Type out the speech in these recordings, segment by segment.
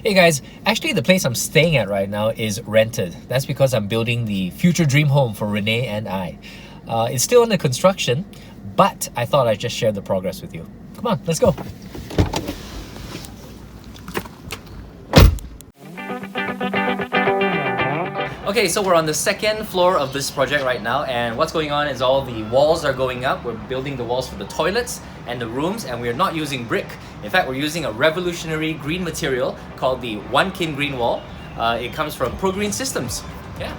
Hey guys, actually the place I'm staying at right now is rented. That's because I'm building the future dream home for Renee and I. It's still under construction, but I thought I'd just share the progress with you. Come on, let's go. Okay, so we're on the second floor of this project right now, and what's going on is all the walls are going up. We're building the walls for the toilets and the rooms, and we're not using brick. In fact, we're using a revolutionary green material called the One Kin Green Wall. It comes from Pro Green Systems. Yeah.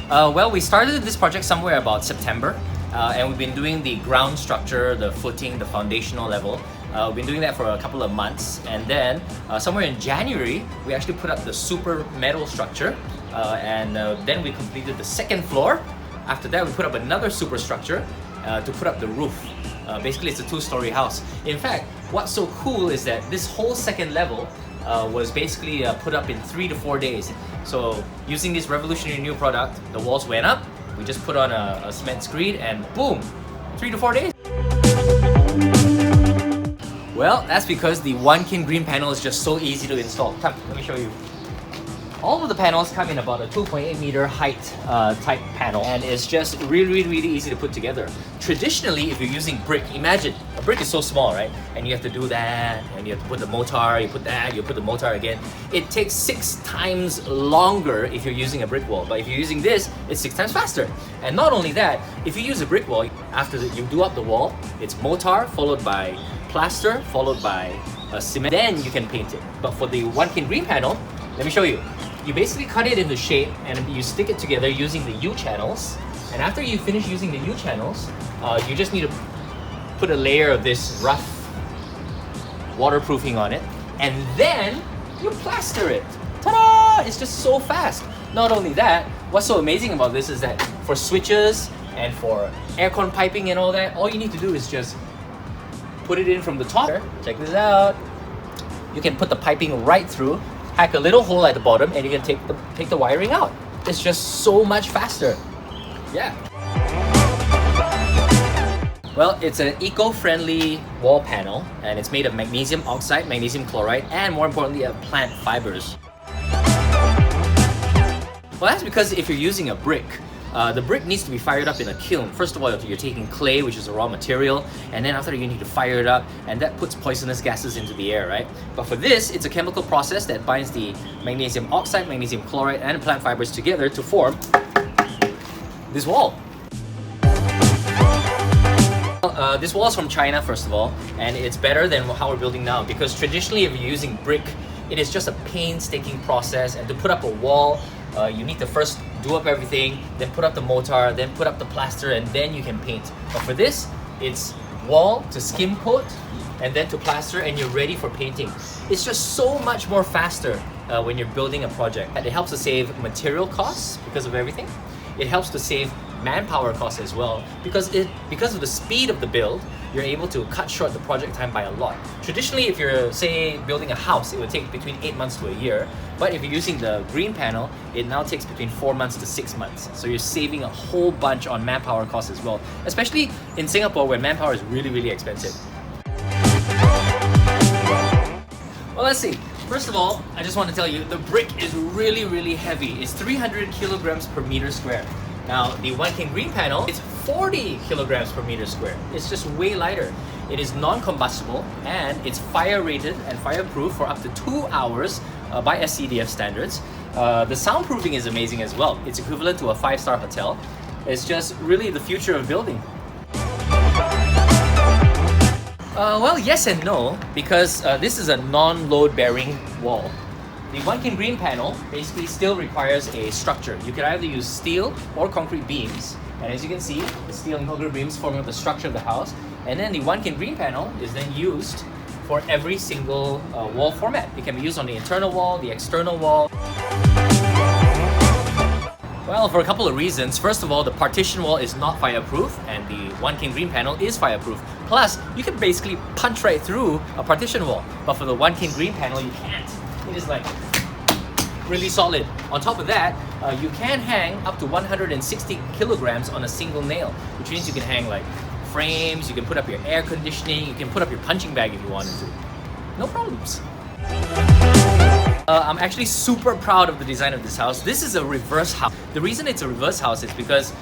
Well, we started this project somewhere about September, and we've been doing the ground structure, the footing, the foundational level. We've been doing that for a couple of months, and then somewhere in January, we actually put up the super metal structure, and then we completed the second floor. After that, we put up another super structure to put up the roof. Basically, it's a two-story house. In fact, what's so cool is that this whole second level was basically put up in 3 to 4 days. So using this revolutionary new product, the walls went up, we just put on a cement screed, and boom, 3 to 4 days. Well, that's because the One Kin Green panel is just so easy to install. Come, let me show you. All of the panels come in about a 2.8 meter height type panel, and it's just really easy to put together. Traditionally, if you're using brick, imagine a brick is so small, right? And you have to do that, and you have to put the mortar, you put that, you put the mortar again. It takes 6 times longer if you're using a brick wall, but if you're using this, it's 6 times faster. And not only that, if you use a brick wall, after you do up the wall, it's mortar followed by plaster followed by cement, then you can paint it. But for the One Kin Green panel, let me show you. You basically cut it into shape and you stick it together using the U-channels. And after you finish using the U-channels, you just need to put a layer of this rough waterproofing on it, and then you plaster it. Ta-da! It's just so fast. Not only that, what's so amazing about this is that for switches and for aircon piping and all that, all you need to do is just put it in from the top. Check this out. You can put the piping right through, hack a little hole at the bottom, and you can take the wiring out. It's just so much faster. Yeah. Well, it's an eco-friendly wall panel, and it's made of magnesium oxide, magnesium chloride, and more importantly, plant fibers. Well, that's because if you're using a brick, the brick needs to be fired up in a kiln. First of all, you're taking clay, which is a raw material, and then after that you need to fire it up, and that puts poisonous gases into the air, right? But for this, it's a chemical process that binds the magnesium oxide, magnesium chloride, and plant fibers together to form this wall. This wall is from China, first of all, and it's better than how we're building now, because traditionally if you're using brick, it is just a painstaking process, and to put up a wall, you need to first do up everything, then put up the mortar, then put up the plaster, and then you can paint. But for this, it's wall to skim coat, and then to plaster, and you're ready for painting. It's just so much more faster when you're building a project. And it helps to save material costs because of everything. It helps to save manpower costs as well, because of the speed of the build, you're able to cut short the project time by a lot. Traditionally, if you're, say, building a house, it would take between 8 months to a year. But if you're using the green panel, it now takes between 4 months to 6 months. So you're saving a whole bunch on manpower costs as well, especially in Singapore where manpower is really expensive. Well, let's see. First of all, I just want to tell you, the brick is really heavy. It's 300 kilograms per meter square. Now, the One Kin Green panel, it's 40 kilograms per meter square. It's just way lighter. It is non-combustible, and it's fire rated and fireproof for up to 2 hours by SCDF standards. The soundproofing is amazing as well. It's equivalent to a 5-star hotel. It's just really the future of building. Well, yes and no, because this is a non-load bearing wall. The One Kin Green panel basically still requires a structure. You can either use steel or concrete beams, and as you can see, the steel and concrete beams forming up the structure of the house. And then the One Kin Green panel is then used for every single wall format. It can be used on the internal wall, the external wall. Well, for a couple of reasons. First of all, the partition wall is not fireproof, and the One Kin Green panel is fireproof. Plus, you can basically punch right through a partition wall, but for the One Kin Green panel, you can't. It is like really solid. On top of that, you can hang up to 160 kilograms on a single nail, which means you can hang like frames, you can put up your air conditioning, you can put up your punching bag if you wanted to. No problems. I'm actually super proud of the design of this house. This is a reverse house. The reason it's a reverse house is because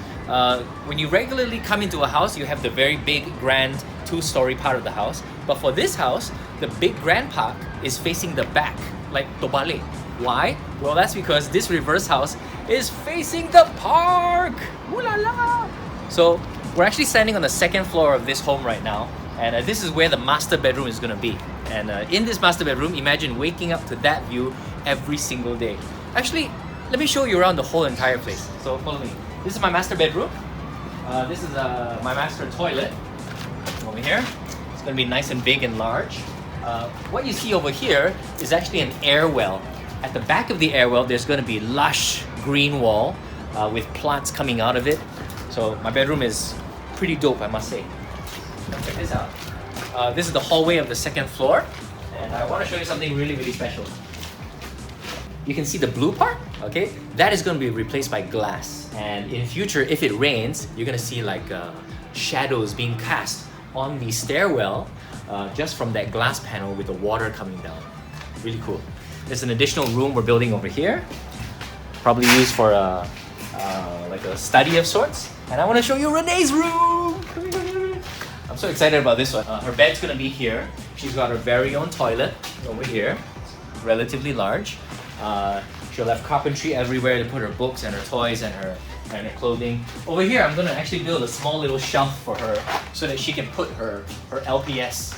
when you regularly come into a house, you have the very big, grand, two-story part of the house. But for this house, the big grand part is facing the back, like Tobale. Why? Well, that's because this reverse house is facing the park! Ooh la la! So, we're actually standing on the second floor of this home right now, and this is where the master bedroom is gonna be. And in this master bedroom, imagine waking up to that view every single day. Actually, let me show you around the whole entire place. So follow me. This is my master bedroom. This is my master toilet. Over here. It's gonna be nice and big and large. What you see over here is actually an air well. At the back of the air well, there's gonna be lush green wall with plants coming out of it. So my bedroom is pretty dope, I must say. Now check this out. This is the hallway of the second floor, and I want to show you something really, really special. You can see the blue part, okay? That is going to be replaced by glass. And in future, if it rains, you're going to see like shadows being cast on the stairwell just from that glass panel with the water coming down. Really cool. There's an additional room we're building over here, probably used for like a study of sorts. And I want to show you Renee's room. Come here. I'm so excited about this one. Her bed's gonna be here. She's got her very own toilet over here, relatively large. She'll have carpentry everywhere to put her books and her toys and her clothing. Over here, I'm gonna actually build a small little shelf for her so that she can put her LPS.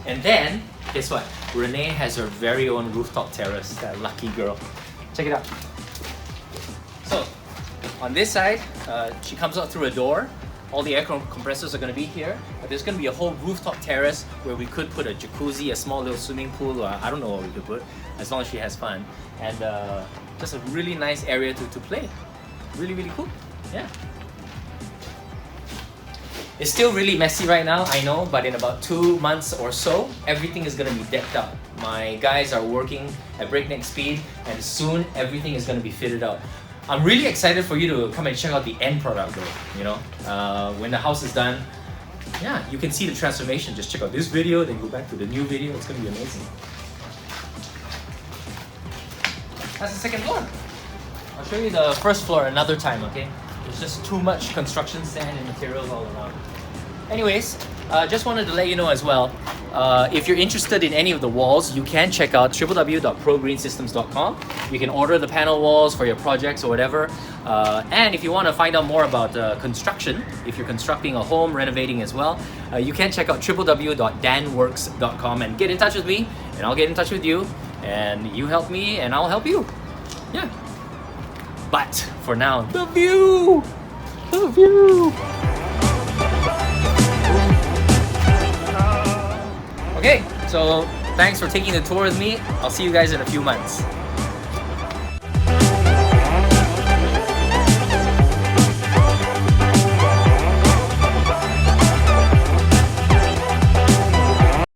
And then, guess what? Renee has her very own rooftop terrace, that lucky girl. Check it out. So, on this side, she comes out through a door. All the air compressors are going to be here, but there's going to be a whole rooftop terrace where we could put a jacuzzi, a small little swimming pool, or I don't know what we could put, as long as she has fun. And just a really nice area to play. Really, really cool. Yeah. It's still really messy right now, I know, but in about 2 months or so, everything is going to be decked out. My guys are working at breakneck speed, and soon everything is going to be fitted out. I'm really excited for you to come and check out the end product though, you know. When the house is done, yeah, you can see the transformation. Just check out this video, then go back to the new video. It's gonna be amazing. That's the second floor. I'll show you the first floor another time, okay? There's just too much construction sand and materials all around. Anyways, just wanted to let you know as well, if you're interested in any of the walls, you can check out www.progreensystems.com. You can order the panel walls for your projects or whatever. And if you want to find out more about construction, if you're constructing a home, renovating as well, you can check out www.danworks.com and get in touch with me, and I'll get in touch with you, and you help me and I'll help you. Yeah. But for now, the view! The view! Okay, so thanks for taking the tour with me. I'll see you guys in a few months.